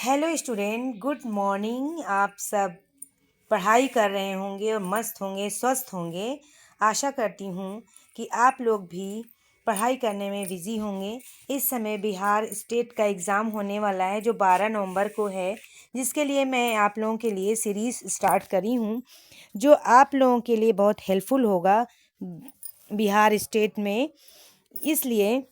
Hello student, good morning. आप सब पढ़ाई कर रहे होंगे और मस्त होंगे, स्वस्थ होंगे। आशा करती हूँ कि आप लोग भी पढ़ाई करने में बिज़ी होंगे। इस समय बिहार स्टेट का एग्ज़ाम होने वाला है जो 12 नवंबर को है, जिसके लिए मैं आप लोगों के लिए सीरीज़ स्टार्ट करी हूँ जो आप लोगों के लिए बहुत हेल्पफुल होगा बिहार स्टेट में। इसलिए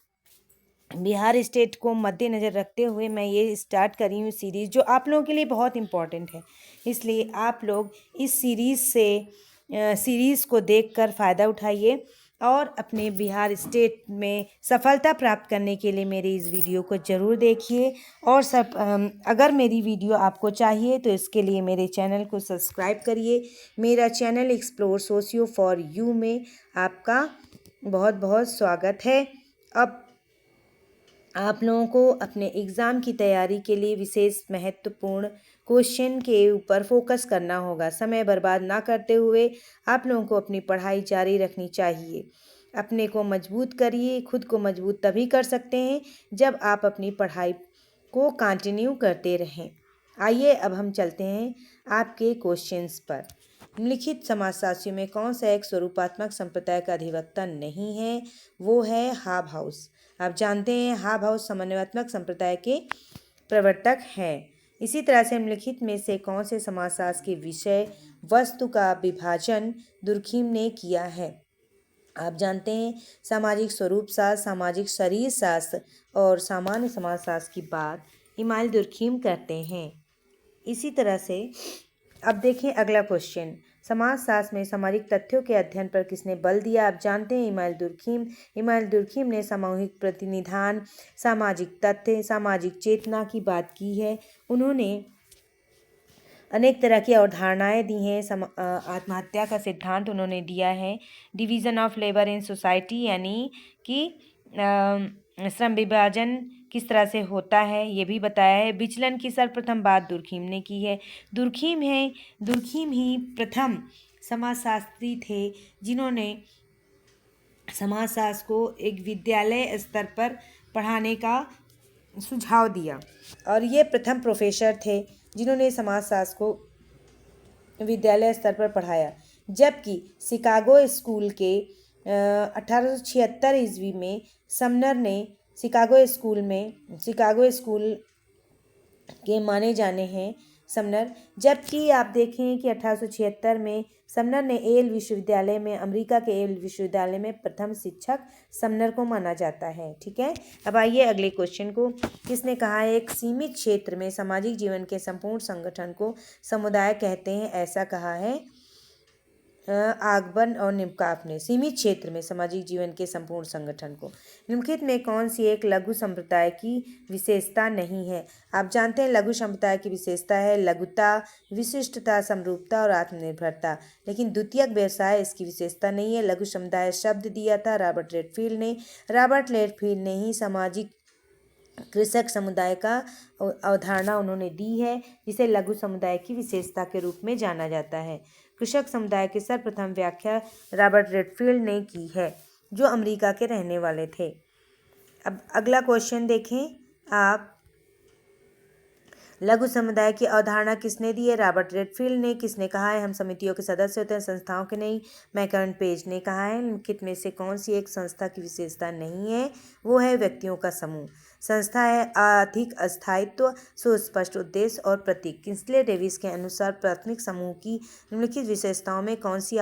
बिहार स्टेट को मद्देनज़र रखते हुए मैं ये स्टार्ट करी हूँ सीरीज़ जो आप लोगों के लिए बहुत इम्पॉर्टेंट है। इसलिए आप लोग इस सीरीज़ को देखकर फ़ायदा उठाइए और अपने बिहार स्टेट में सफलता प्राप्त करने के लिए मेरी इस वीडियो को ज़रूर देखिए। और अगर मेरी वीडियो आपको चाहिए तो इसके लिए मेरे चैनल को सब्सक्राइब करिए। मेरा channel explore socio for you में आपका बहुत बहुत स्वागत है। अब आप लोगों को अपने एग्ज़ाम की तैयारी के लिए विशेष महत्वपूर्ण क्वेश्चन के ऊपर फोकस करना होगा। समय बर्बाद ना करते हुए आप लोगों को अपनी पढ़ाई जारी रखनी चाहिए। अपने को मजबूत करिए। खुद को मजबूत तभी कर सकते हैं जब आप अपनी पढ़ाई को कंटिन्यू करते रहें। आइए अब हम चलते हैं आपके क्वेश्चंस पर। निम्नलिखित समाजशास्त्रियों में कौन सा एक स्वरूपात्मक संप्रदाय का अधिवक्ता नहीं है? वो है हाब हाउस। आप जानते हैं हाब हाउस समन्वयात्मक संप्रदाय के प्रवर्तक हैं। इसी तरह से निम्नलिखित में से कौन से समाजशास्त्र के विषय वस्तु का विभाजन दुर्खिम ने किया है? आप जानते हैं सामाजिक स्वरूप शास्त्र, सामाजिक शरीर शास्त्र और सामान्य समाजशास्त्र की बात इमाइल दुर्खिम करते हैं। इसी तरह से अब देखें अगला क्वेश्चन। समाजशास्त्र में सामाजिक तथ्यों के अध्ययन पर किसने बल दिया? आप जानते हैं इमाइल दुर्खिम। इमाइल दुर्खिम ने सामूहिक प्रतिनिधान, सामाजिक तथ्य, सामाजिक चेतना की बात की है। उन्होंने अनेक तरह की अवधारणाएं दी हैं। आत्महत्या का सिद्धांत उन्होंने दिया है। Division of labour in society यानी कि श्रम विभाजन किस तरह से होता है ये भी बताया है। विचलन की सर्वप्रथम बात दुर्खिम ने की है। दुर्खिम ही प्रथम समाजशास्त्री थे जिन्होंने समाजशास्त्र को एक विद्यालय स्तर पर पढ़ाने का सुझाव दिया और ये प्रथम प्रोफेसर थे जिन्होंने समाजशास्त्र को विद्यालय स्तर पर पढ़ाया। जबकि शिकागो स्कूल के 1876 ईस्वी में समनर ने शिकागो स्कूल के माने जाने हैं समनर। जबकि आप देखें कि 1876 में समनर ने येल विश्वविद्यालय में, अमेरिका के येल विश्वविद्यालय में प्रथम शिक्षक समनर को माना जाता है। ठीक है, अब आइए अगले क्वेश्चन को। किसने कहा है एक सीमित क्षेत्र में सामाजिक जीवन के संपूर्ण संगठन को समुदाय कहते हैं? ऐसा कहा है आगबन और निम्काफ ने। सीमित क्षेत्र में सामाजिक जीवन के संपूर्ण संगठन को। निम्नलिखित में कौन सी एक लघु संप्रदाय की विशेषता नहीं है? आप जानते हैं लघु संप्रदाय की विशेषता है लघुता, विशिष्टता, समरूपता और आत्मनिर्भरता। लेकिन द्वितीयक व्यवसाय इसकी विशेषता नहीं है। लघु समुदाय शब्द दिया था रॉबर्ट रेडफील्ड ने। रॉबर्ट रेडफील्ड ने ही सामाजिक कृषक समुदाय का अवधारणा उन्होंने दी है जिसे लघु समुदाय की विशेषता के रूप में जाना जाता है। कृषक समुदाय की सर्वप्रथम व्याख्या रॉबर्ट रेडफील्ड ने की है जो अमेरिका के रहने वाले थे। अब अगला क्वेश्चन देखें आप। लघु समुदाय की अवधारणा किसने दी है? रॉबर्ट रेडफील्ड ने। किसने कहा है हम समितियों के सदस्य होते हैं, संस्थाओं के नहीं? मैकर्न पेज ने कहा है। निम्नलिखित में से कौन सी एक संस्था की विशेषता नहीं है? वो है व्यक्तियों का समूह। संस्था है अधिक स्थायित्व, सुस्पष्ट उद्देश्य और प्रतीक। किंसले डेविस के अनुसार प्राथमिक समूह की निम्नलिखित विशेषताओं में कौन सी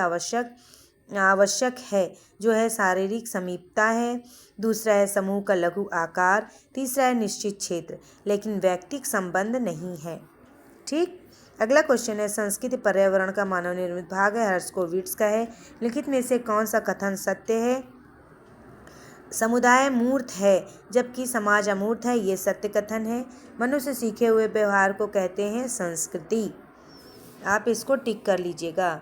आवश्यक है? जो है शारीरिक समीपता है, दूसरा है समूह का लघु आकार, तीसरा है निश्चित क्षेत्र लेकिन वैयक्तिक संबंध नहीं है। ठीक, अगला क्वेश्चन है संस्कृति पर्यावरण का मानव निर्मित भाग है, हर्स्कोविट्ज का है। लिखित में से कौन सा कथन सत्य है? समुदाय मूर्त है जबकि समाज अमूर्त है, ये सत्य कथन है। मनुष्य सीखे हुए व्यवहार को कहते हैं संस्कृति। आप इसको टिक कर लीजिएगा।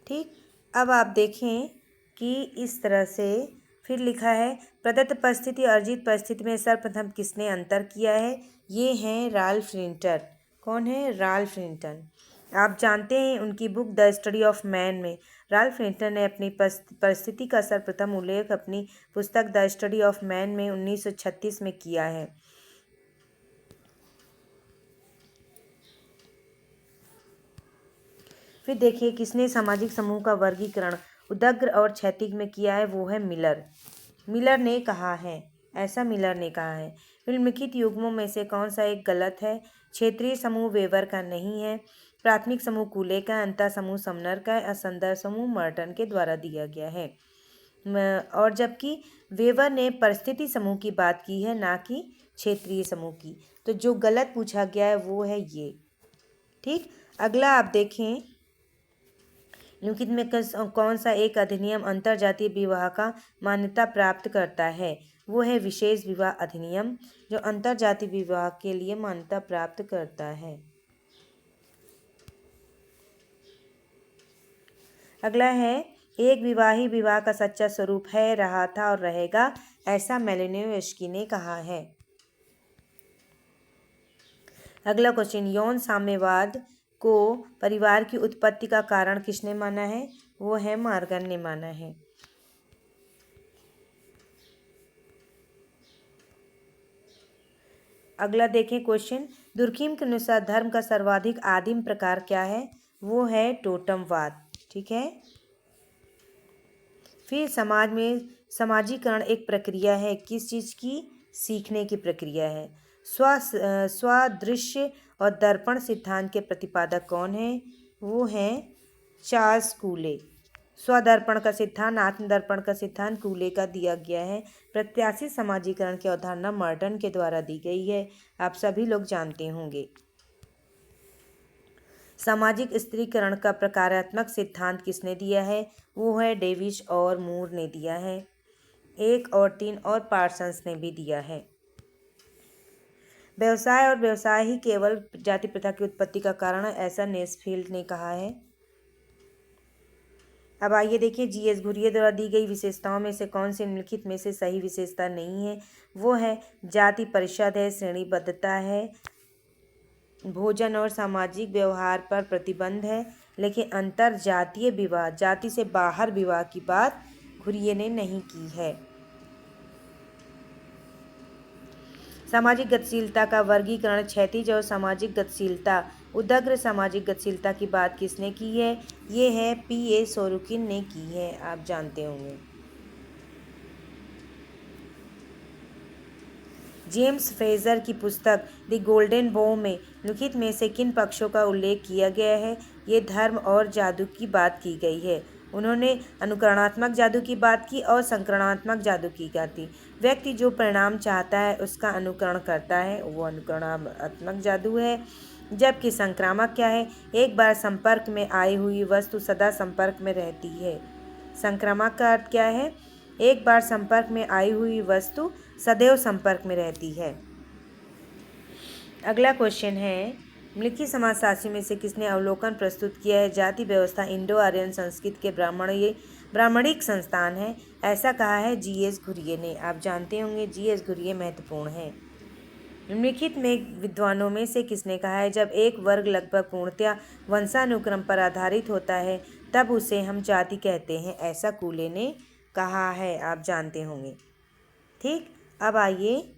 ठीक, अब आप देखें कि इस तरह से फिर लिखा है, प्रदत्त परिस्थिति और अर्जित परिस्थिति में सर्वप्रथम किसने अंतर किया है? ये हैं राल्फ रिंटर। कौन है? राल्फ रिंटन। आप जानते हैं उनकी book the study of man में राल्फ रिंटन ने अपनी परिस्थिति का सर्वप्रथम उल्लेख अपनी पुस्तक द स्टडी ऑफ मैन में 1936 में किया है। फिर देखिए किसने सामाजिक समूह का वर्गीकरण उदग्र और क्षैतिज में किया है? वो है मिलर। मिलर ने कहा है, ऐसा मिलर ने कहा है। निम्नलिखित युग्मों में से कौन सा एक गलत है? क्षेत्रीय समूह वेबर का नहीं है, प्राथमिक समूह कूले का, अंतर समूह समनर का, असंदर्भ समूह मर्टन के द्वारा दिया गया है। और जबकि वेबर ने परिस्थिति समूह की बात की है, ना कि क्षेत्रीय समूह की। तो जो गलत पूछा गया है वो है ये। ठीक, अगला आप देखें, निम्नलिखित में कौन सा एक अधिनियम अंतरजातीय विवाह का मान्यता प्राप्त करता है? वो है विशेष विवाह अधिनियम, जो अंतरजातीय विवाह के लिए मान्यता प्राप्त करता है। अगला है, एक विवाही विवाह का सच्चा स्वरूप है, रहा था और रहेगा, ऐसा मेलिनोवस्की ने कहा है। अगला क्वेश्चन, यौन साम्यवाद को परिवार की उत्पत्ति का कारण किसने माना है? वो है मॉर्गन ने माना है। अगला देखें क्वेश्चन, दुर्खीम के अनुसार धर्म का सर्वाधिक आदिम प्रकार क्या है? वो है टोटमवाद। ठीक है। फिर समाज में समाजीकरण एक प्रक्रिया है, किस चीज़ की? सीखने की प्रक्रिया है। स्वदृश्य और दर्पण सिद्धांत के प्रतिपादक कौन है? वो हैं चार्ल्स कूले। स्वदर्पण का सिद्धांत, आत्मदर्पण का सिद्धांत कूले का दिया गया है। प्रत्याशित समाजीकरण की अवधारणा मर्टन के द्वारा दी गई है, आप सभी लोग जानते होंगे। सामाजिक स्त्रीकरण का प्रकारात्मक सिद्धांत किसने दिया है? वो है डेविस और मूर ने दिया है। 1 और 3 और पार्सन्स ने भी दिया है। व्यवसाय और व्यवसाय ही केवल जाति प्रथा की उत्पत्ति का कारण है, ऐसा नेस्फील्ड ने कहा है। अब आइए देखिए, जीएस घुरिये द्वारा दी गई विशेषताओं में से कौन सी निम्नलिखित में से सही विशेषता नहीं है? वो है जाति परिषद है, श्रेणीबद्धता है, भोजन और सामाजिक व्यवहार पर प्रतिबंध है, लेकिन अंतर जातीय विवाह, जाति से बाहर विवाह की बात घुरिये ने नहीं की है। सामाजिक गतिशीलता का वर्गीकरण क्षैतिज और सामाजिक गतिशीलता, उदग्र सामाजिक गतिशीलता की बात किसने की है? ये है P.A. सोरुकिन ने की है, आप जानते होंगे। जेम्स फ्रेजर की पुस्तक द गोल्डन बो में निम्नलिखित में से किन पक्षों का उल्लेख किया गया है? ये धर्म और जादू की बात की गई है। उन्होंने अनुकरणात्मक जादू की बात की और संकरणात्मक जादू की बात की। व्यक्ति जो परिणाम चाहता है उसका अनुकरण करता है, वो अनुकरणात्मक जादू है। जबकि संक्रामक क्या है? एक बार संपर्क में आई हुई वस्तु सदा संपर्क में रहती है। संक्रामक का अर्थ क्या है? एक बार संपर्क में आई हुई वस्तु सदैव संपर्क में रहती है। अगला क्वेश्चन है, निम्नलिखित समाजशास्त्री में से किसने अवलोकन प्रस्तुत किया है? जाति व्यवस्था इंडो आर्यन संस्कृति के ब्राह्मणिक संस्थान है, ऐसा कहा है जीएस घुरिये ने। आप जानते होंगे जीएस घुरिये महत्वपूर्ण है। निम्नलिखित में विद्वानों में से किसने कहा है, जब एक वर्ग लगभग पूर्णतया वंशानुक्रम पर आधारित होता है तब उसे हम जाति कहते हैं, ऐसा कूले ने कहा है, आप जानते होंगे। ठीक, अब आइए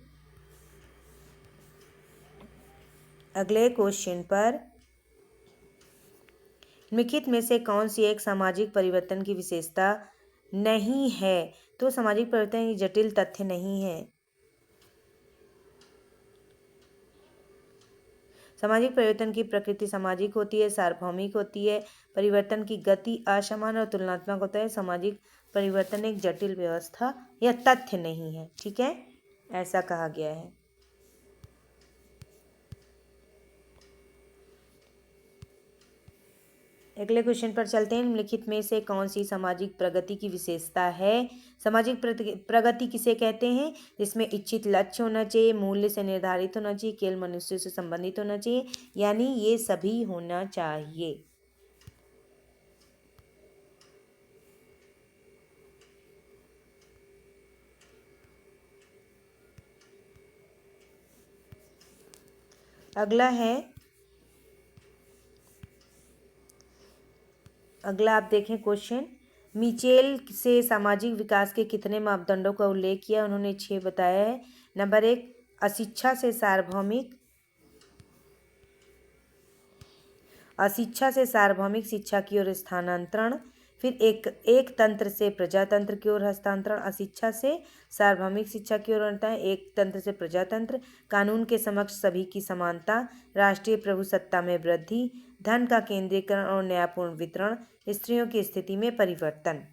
अगले क्वेश्चन पर, निम्नलिखित में से कौन सी एक सामाजिक परिवर्तन की विशेषता नहीं है? तो सामाजिक परिवर्तन एक जटिल तथ्य नहीं है। सामाजिक परिवर्तन की प्रकृति सामाजिक होती है, सार्वभौमिक होती है, परिवर्तन की गति असमान और तुलनात्मक होता है। सामाजिक परिवर्तन एक जटिल व्यवस्था या तथ्य नहीं है, ठीक है, ऐसा कहा गया है। अगले क्वेश्चन पर चलते हैं, निम्नलिखित में से कौन सी सामाजिक प्रगति की विशेषता है? सामाजिक प्रगति किसे कहते हैं? जिसमें इच्छित लक्ष्य होना चाहिए, मूल्य से निर्धारित होना चाहिए, केवल मनुष्य से संबंधित होना चाहिए, यानी ये सभी होना चाहिए। अगला आप देखें क्वेश्चन। मिचेल से सामाजिक विकास के कितने मापदंडों का उल्लेख किया? उन्होंने 6 बताया है। नंबर 1, अशिक्षा से सार्वभौमिक शिक्षा की ओर स्थानांतरण। फिर एक तंत्र से प्रजातंत्र की ओर हस्तांतरण। अशिक्षा से सार्वभौमिक शिक्षा की ओर होता है, एक तंत्र से प्रजातंत्र। कानून के समक्ष सभी की समानता। राष्ट्रीय प्रभुसत्ता में वृद्धि। धन का केंद्रीकरण और न्यायपूर्ण वितरण। स्त्रियों की स्थिति में परिवर्तन।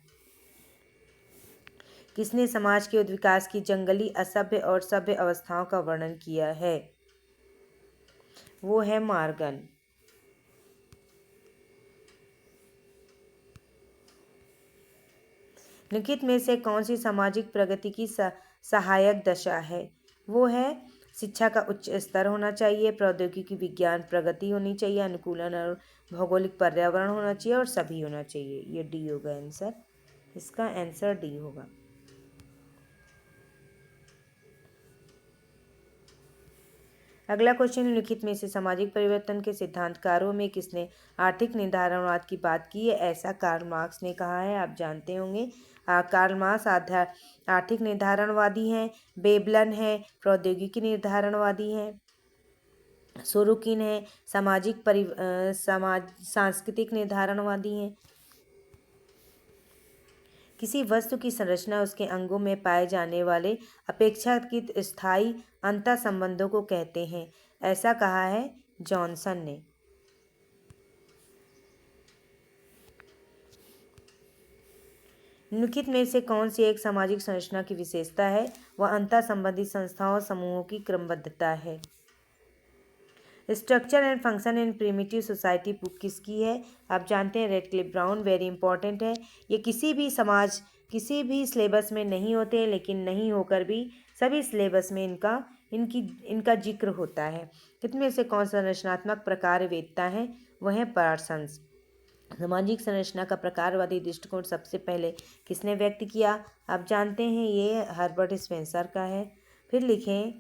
किसने समाज के उद्विकास की जंगली, असभ्य और सभ्य अवस्थाओं का वर्णन किया है? वो है मॉर्गन। निम्नलिखित में से कौन सी सामाजिक प्रगति की सहायक दशा है? वो है शिक्षा का उच्च स्तर होना चाहिए, प्रौद्योगिकी विज्ञान प्रगति होनी चाहिए, अनुकूलन और भौगोलिक पर्यावरण होना चाहिए और सभी होना चाहिए। ये डी होगा आंसर, इसका आंसर डी होगा। अगला क्वेश्चन, लिखित में से सामाजिक परिवर्तन के सिद्धांतकारों में किसने आर्थिक निर्धारणवाद की बात की है? ऐसा कार्ल मार्क्स ने कहा है, आप जानते होंगे। कार्ल मार्क्स आर्थिक निर्धारणवादी हैं। बेबलन है प्रौद्योगिकी निर्धारणवादी हैं। सोरोकिन है सांस्कृतिक निर्धारणवादी हैं। किसी वस्तु की संरचना उसके अंगों में पाए जाने वाले अपेक्षाकृत स्थायी अंतर संबंधों को कहते हैं, ऐसा कहा है जॉनसन ने। निम्नलिखित में से कौन सी एक सामाजिक संरचना की विशेषता है? वह अंतर संबंधित संस्थाओं समूहों की क्रमबद्धता है। Structure and function in primitive society book किसकी है? आप जानते हैं रेडक्लिफ ब्राउन। वेरी इंपॉर्टेंट है। ये किसी भी सिलेबस में नहीं होते हैं, लेकिन नहीं होकर भी सभी सिलेबस में इनका जिक्र होता है। कितने से कौन सा संरचनात्मक प्रकार वेदता है? वह है पार्सन्स। सामाजिक संरचना का प्रकारवादी दृष्टिकोण सबसे पहले किसने व्यक्त किया? आप जानते हैं ये हर्बर्ट स्पेंसर का है। फिर लिखें,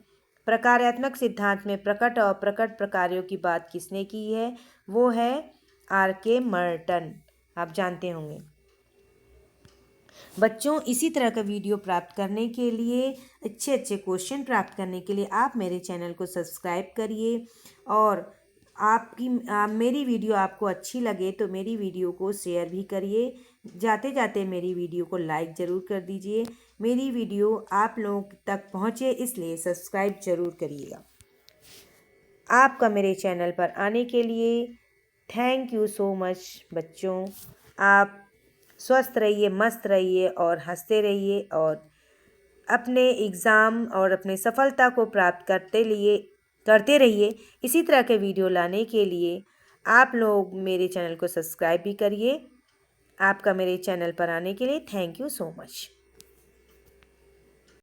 प्रकार्यात्मक सिद्धांत में प्रकट और प्रकट प्रकारों की बात किसने की है? वो है आर.के. मर्टन, आप जानते होंगे। बच्चों, इसी तरह का वीडियो प्राप्त करने के लिए, अच्छे क्वेश्चन प्राप्त करने के लिए आप मेरे चैनल को सब्सक्राइब करिए और मेरी वीडियो आपको अच्छी लगे तो मेरी वीडियो को शेयर भी करिए। जाते जाते मेरी वीडियो को लाइक ज़रूर कर दीजिए। मेरी वीडियो आप लोगों तक पहुँचे इसलिए सब्सक्राइब ज़रूर करिएगा। आपका मेरे चैनल पर आने के लिए थैंक यू सो मच बच्चों। आप स्वस्थ रहिए, मस्त रहिए और हंसते रहिए और अपने एग्ज़ाम और अपने सफलता को प्राप्त करते रहिए। इसी तरह के वीडियो लाने के लिए आप लोग मेरे चैनल को सब्सक्राइब भी करिए। आपका मेरे चैनल पर आने के लिए थैंक यू सो मच।